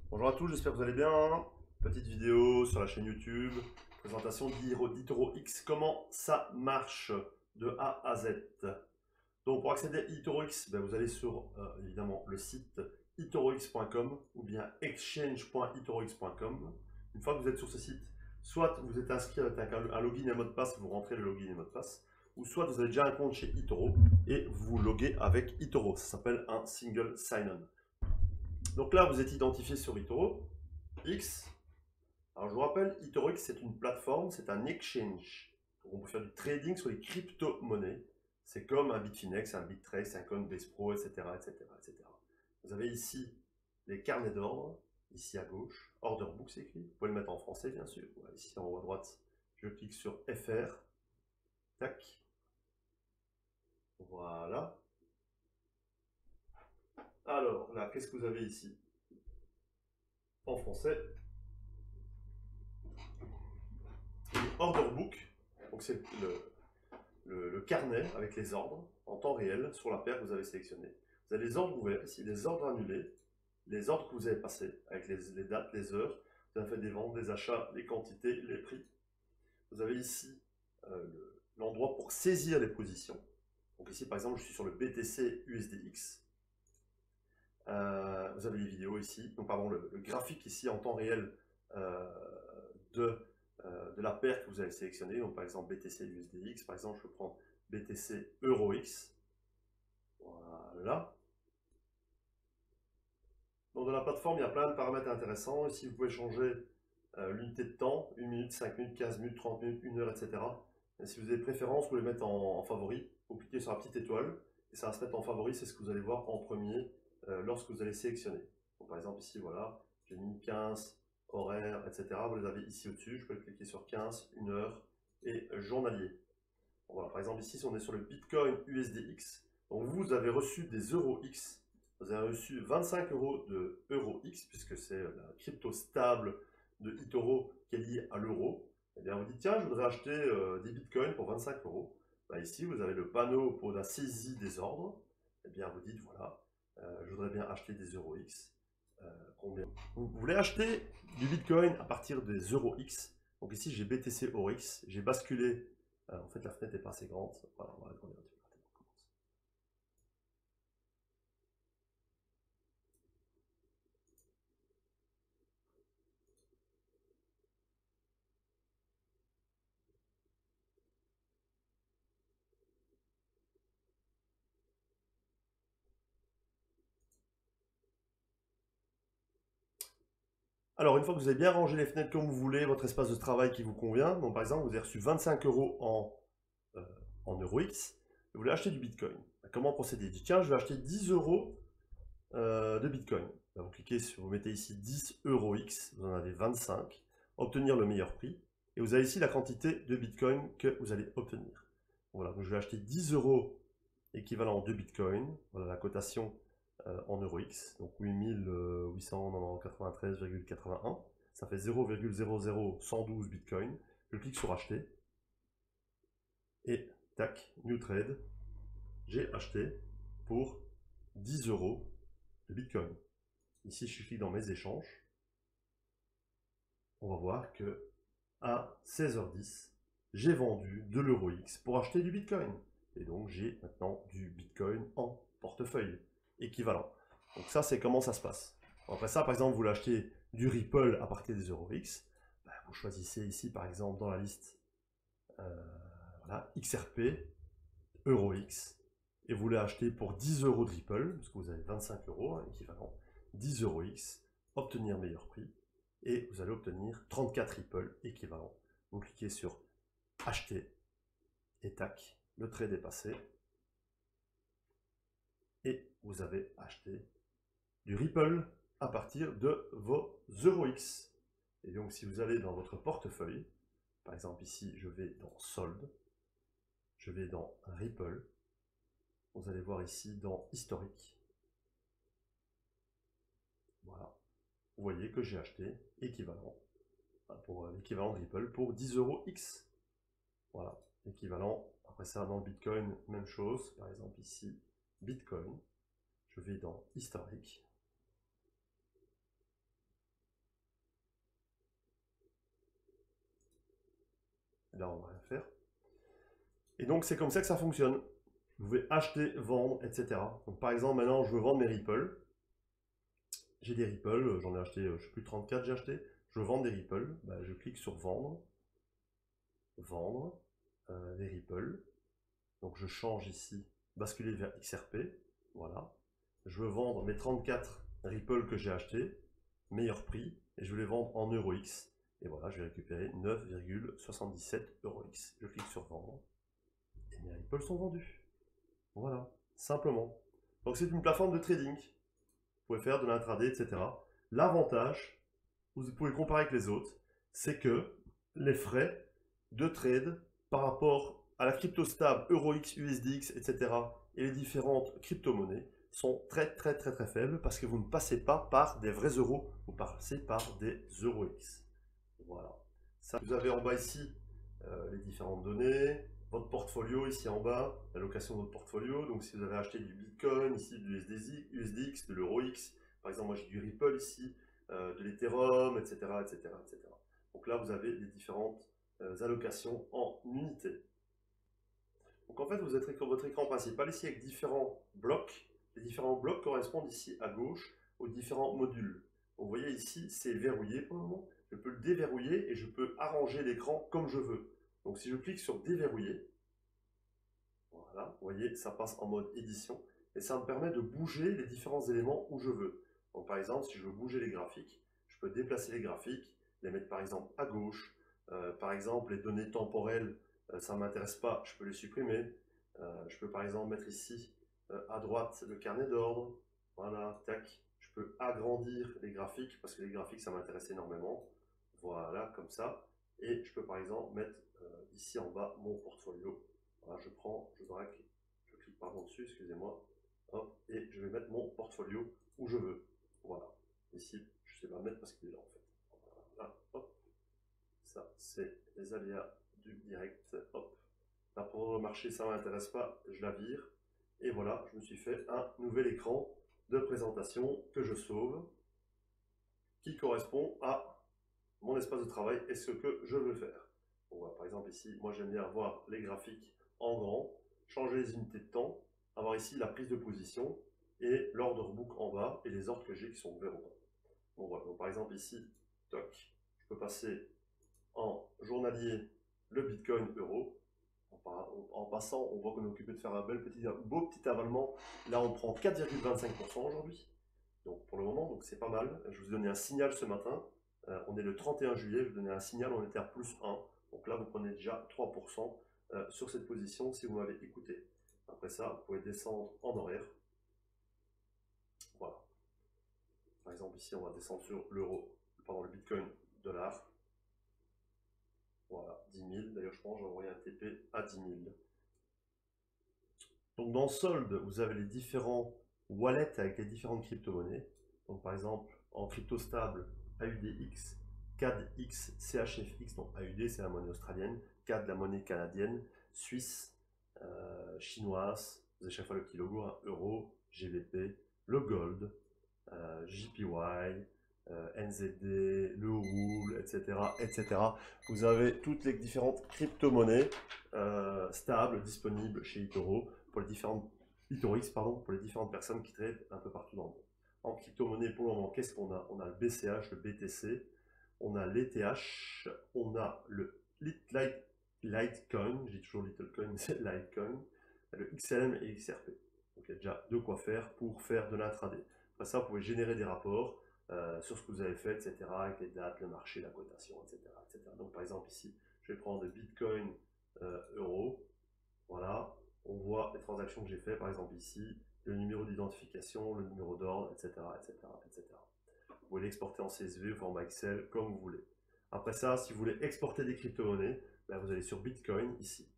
Bonjour à tous, j'espère que vous allez bien. Petite vidéo sur la chaîne YouTube, présentation d'eToro X, comment ça marche de A à Z. Donc pour accéder à eToro X, vous allez sur évidemment le site eToroX.com ou bien exchange.eToroX.com. Une fois que vous êtes sur ce site, soit vous êtes inscrit avec un login et un mot de passe, vous rentrez le login et mot de passe, ou soit vous avez déjà un compte chez eToro et vous loguez avec eToro. Ça s'appelle un single sign-on. Donc là, vous êtes identifié sur eToro X. Alors je vous rappelle, eToro X, c'est une plateforme, c'est un exchange. Donc on peut faire du trading sur les crypto-monnaies. C'est comme un Bitfinex, un Bittrex, un Coinbase Pro, etc., etc., etc. Vous avez ici les carnets d'ordre, ici à gauche, order book c'est écrit. Vous pouvez le mettre en français, bien sûr. Voilà, ici en haut à droite, je clique sur FR. Tac. Voilà. Alors là, qu'est-ce que vous avez ici? En français, order book. Donc c'est le carnet avec les ordres en temps réel sur la paire que vous avez sélectionnée. Vous avez les ordres ouverts ici, les ordres annulés, les ordres que vous avez passés avec les dates, les heures. Vous avez fait des ventes, des achats, les quantités, les prix. Vous avez ici l'endroit pour saisir les positions. Donc ici par exemple je suis sur le BTC USDX. Vous avez les vidéos ici, donc pardon, le graphique ici en temps réel euh, de la paire que vous avez sélectionnée. Donc par exemple BTC USDX, par exemple je prends BTC EuroX. Voilà. Donc dans la plateforme, il y a plein de paramètres intéressants. Ici, vous pouvez changer l'unité de temps, 1 minute, 5 minutes, 15 minutes, 30 minutes, 1 heure, etc. Et si vous avez préférence, vous pouvez les mettre en favori. Vous cliquez sur la petite étoile et ça va se mettre en favori. C'est ce que vous allez voir en premier lorsque vous allez sélectionner. Donc, par exemple, ici, voilà, j'ai mis 15, horaire, etc. Vous les avez ici au-dessus. Je peux cliquer sur 15, 1 heure et journalier. Bon, voilà, par exemple, ici, on est sur le Bitcoin USDX. Donc, vous avez reçu des euros X. Vous avez reçu 25 euros de EuroX, puisque c'est la crypto stable de eToro qui est liée à l'euro. Et bien, vous dites, tiens, je voudrais acheter des bitcoins pour 25 euros. Ben, ici, vous avez le panneau pour la saisie des ordres. Et bien, vous dites, voilà, je voudrais bien acheter des EuroX. Combien vous voulez acheter du bitcoin à partir des EuroX. Donc ici, j'ai BTC EuroX. J'ai basculé. En fait, la fenêtre n'est pas assez grande. Voilà, on va agrandir un petit peu. Alors, une fois que vous avez bien rangé les fenêtres comme vous voulez, votre espace de travail qui vous convient, donc par exemple, vous avez reçu 25 euros en EuroX, vous voulez acheter du Bitcoin. Comment procéder? Dites, tiens, je vais acheter 10 euros de Bitcoin. Vous cliquez sur, vous mettez ici 10 EuroX, vous en avez 25, obtenir le meilleur prix, et vous avez ici la quantité de Bitcoin que vous allez obtenir. Voilà, donc je vais acheter 10 euros équivalent de Bitcoin, voilà la cotation en EuroX, donc 8893,81. Ça fait 0,00112 Bitcoin. Je clique sur acheter et tac, New Trade, j'ai acheté pour 10 euros de Bitcoin. Ici, je clique dans mes échanges. On va voir que à 16h10, j'ai vendu de l'EuroX pour acheter du Bitcoin. Et donc, j'ai maintenant du Bitcoin en portefeuille équivalent. Donc ça, c'est comment ça se passe. Après ça, par exemple, vous voulez acheter du Ripple à partir des EuroX. Vous choisissez ici, par exemple, dans la liste voilà, XRP, EuroX, et vous voulez acheter pour 10 euros de Ripple, parce que vous avez 25 euros, équivalent, 10 euros X, obtenir meilleur prix, et vous allez obtenir 34 Ripple équivalent. Vous cliquez sur acheter, et tac, le trade est passé, et vous avez acheté du Ripple à partir de vos EuroX. Et donc si vous allez dans votre portefeuille, par exemple ici je vais dans solde, je vais dans Ripple, vous allez voir ici dans historique. Voilà. Vous voyez que j'ai acheté équivalent pour l'équivalent de Ripple pour 10 euros X. Voilà, équivalent. Après ça, dans le Bitcoin, même chose. Par exemple ici, Bitcoin. Je vais dans historique. Et là, on va rien faire. Et donc, c'est comme ça que ça fonctionne. Vous pouvez acheter, vendre, etc. Donc, par exemple, maintenant, je veux vendre mes Ripple. J'ai des Ripple, j'en ai acheté, je ne sais plus, 34 j'ai acheté. Je veux vendre des Ripple. Ben, je clique sur vendre. Vendre les Ripple. Donc, je change ici, basculer vers XRP. Voilà. Je veux vendre mes 34 Ripple que j'ai achetés. Meilleur prix. Et je veux les vendre en EURX. Et voilà, je vais récupérer 9,77 EURX. Je clique sur vendre. Et mes Ripple sont vendus. Voilà, simplement. Donc c'est une plateforme de trading. Vous pouvez faire de l'intraday, etc. L'avantage, vous pouvez comparer avec les autres, c'est que les frais de trade par rapport à la crypto stable, EuroX, USDX, etc. et les différentes crypto-monnaies sont très faibles parce que vous ne passez pas par des vrais euros, vous passez par des EuroX. Voilà. Ça, vous avez en bas ici les différentes données, votre portfolio ici en bas, l'allocation de votre portfolio. Donc si vous avez acheté du Bitcoin, ici du USDX, de l'EuroX, par exemple moi j'ai du Ripple ici, de l'Ethereum, etc., etc., etc. Donc là vous avez les différentes allocations en unités. Donc en fait vous êtes sur votre écran principal ici avec différents blocs. Les différents blocs correspondent ici à gauche aux différents modules. Donc, vous voyez ici c'est verrouillé pour le moment. Je peux le déverrouiller et je peux arranger l'écran comme je veux. Donc si je clique sur déverrouiller, voilà, vous voyez, ça passe en mode édition et ça me permet de bouger les différents éléments où je veux. Donc par exemple, si je veux bouger les graphiques, je peux déplacer les graphiques, les mettre par exemple à gauche. Par exemple, les données temporelles, ça ne m'intéresse pas, je peux les supprimer. Je peux par exemple mettre ici à droite le carnet d'ordre. Voilà, tac. Je peux agrandir les graphiques parce que les graphiques, ça m'intéresse énormément. Voilà, comme ça. Et je peux par exemple mettre ici en bas mon portfolio. Voilà, je prends, je drag, je clique pardon dessus, excusez-moi, hop, et je vais mettre mon portfolio où je veux. Voilà. Ici, je ne sais pas mettre parce qu'il est là en fait. Voilà, hop. Ça, c'est les aléas du direct. Hop. Là, pour le marché, ça ne m'intéresse pas, je la vire. Et voilà, je me suis fait un nouvel écran de présentation que je sauve, qui correspond à mon espace de travail et ce que je veux faire. On voit par exemple ici, moi j'aime bien avoir les graphiques en grand, changer les unités de temps, avoir ici la prise de position et l'order book en bas et les ordres que j'ai qui sont ouverts au bas. Bon, voilà. Donc, par exemple ici, toc, je peux passer en journalier le Bitcoin euro. En passant, on voit qu'on est occupé de faire un beau petit avalement. Là, on prend 4,25% aujourd'hui. Donc pour le moment, donc c'est pas mal. Je vous ai donné un signal ce matin. On est le 31 juillet, je vous donnais un signal, on était à plus 1. Donc là, vous prenez déjà 3% sur cette position si vous m'avez écouté. Après ça, vous pouvez descendre en horaire. Voilà. Par exemple, ici, on va descendre sur l'euro, pardon, le Bitcoin dollar. Voilà, 10 000. D'ailleurs, je pense que j'ai envoyé un TP à 10 000. Donc dans solde, vous avez les différents wallets avec les différentes crypto-monnaies. Donc par exemple, en crypto stable, AUDX, CADX, CHFX, donc AUD c'est la monnaie australienne, CAD la monnaie canadienne, suisse, chinoise, vous avez chaque fois le petit logo, hein, euro, GBP, le gold, JPY, NZD, le rouble, etc., etc. Vous avez toutes les différentes crypto-monnaies stables disponibles chez eToro pour les différentes eToroX, pardon, pour les différentes personnes qui tradent un peu partout dans le monde. En crypto-monnaie, pour le moment, qu'est-ce qu'on a? On a le BCH, le BTC, on a l'ETH, on a le Litecoin, je dis toujours Littlecoin, mais c'est Litecoin, le XLM et XRP. Donc il y a déjà de quoi faire pour faire de l'intraday. Après ça, vous pouvez générer des rapports sur ce que vous avez fait, etc., avec les dates, le marché, la cotation, etc., etc. Donc par exemple ici, je vais prendre le Bitcoin euro. Voilà, on voit les transactions que j'ai fait, par exemple ici, le numéro d'identification, le numéro d'ordre, etc., etc., etc. Vous pouvez l'exporter en CSV, au format Excel, comme vous voulez. Après ça, si vous voulez exporter des crypto-monnaies, ben vous allez sur Bitcoin, ici.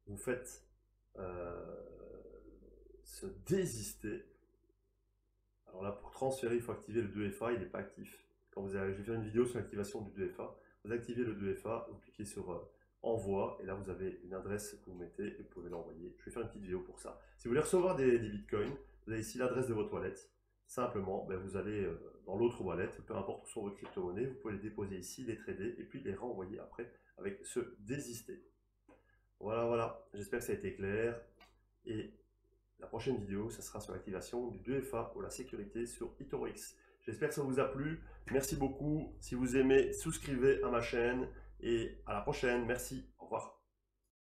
Vous faites se désister. Alors là, pour transférer, il faut activer le 2FA, il n'est pas actif. Quand vous avez, je vais faire une vidéo sur l'activation du 2FA. Vous activez le 2FA, vous cliquez sur Envoi, et là vous avez une adresse que vous mettez et vous pouvez l'envoyer. Je vais faire une petite vidéo pour ça. Si vous voulez recevoir des bitcoins, vous avez ici l'adresse de votre wallet. Simplement, ben, vous allez dans l'autre wallet, peu importe où sont vos crypto-monnaies, vous pouvez les déposer ici, les trader et puis les renvoyer après avec ce désister. Voilà, voilà. J'espère que ça a été clair. Et la prochaine vidéo, ça sera sur l'activation du 2FA pour la sécurité sur eToroX. J'espère que ça vous a plu. Merci beaucoup. Si vous aimez, souscrivez à ma chaîne et à la prochaine. Merci.